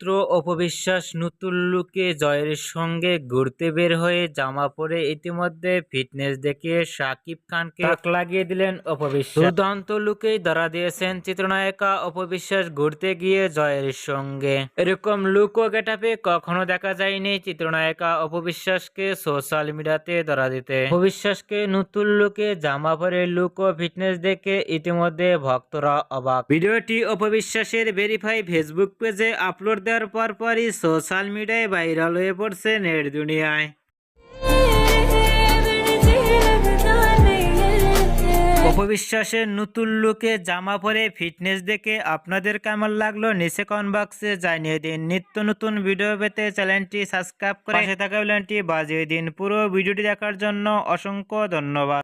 মাত্র অপবিশ্বাস নতুন লুকে জয়ের সঙ্গে ঘুরতে বের হয়ে জামা পরে ইতিমধ্যে ফিটনেস দেখিয়ে শাকিব খানকে তাক লাগিয়ে দিলেন অপবিশ্বাস। দুর্দান্ত লুকেই ধরা দিয়েছেন চিত্রনায়িকা অপবিশ্বাস ঘুরতে গিয়ে জয়ের সঙ্গে। এরকম লুক ও গেটআপে কখনো দেখা যায়নি চিত্রনায়িকা অপবিশ্বাসকে সোশ্যাল মিডিয়াতে ধরা দিতে। অপবিশ্বাসকে নতুন লুকে জামা পরে লুক ও ফিটনেস দেখে ইতিমধ্যে ভক্তরা অবাক। ভিডিওটি অপবিশ্বাসের ভেরিফাই ফেসবুক পেজে আপলোড দেওয়ার পরপরই সোশ্যাল মিডিয়ায় ভাইরাল হয়ে পড়ছে নেট দুনিয়ায়। অপবিশ্বাসের নতুন লুকে জামা পরে ফিটনেস দেখে আপনাদের কেমন লাগলো নিচে কমেন্ট বক্সে জানিয়ে দিন। নিত্য নতুন ভিডিও পেতে চ্যানেলটি সাবস্ক্রাইব করে পাশে থাকা বেলটি বাজিয়ে দিন। পুরো ভিডিওটি দেখার জন্য অসংখ্য ধন্যবাদ।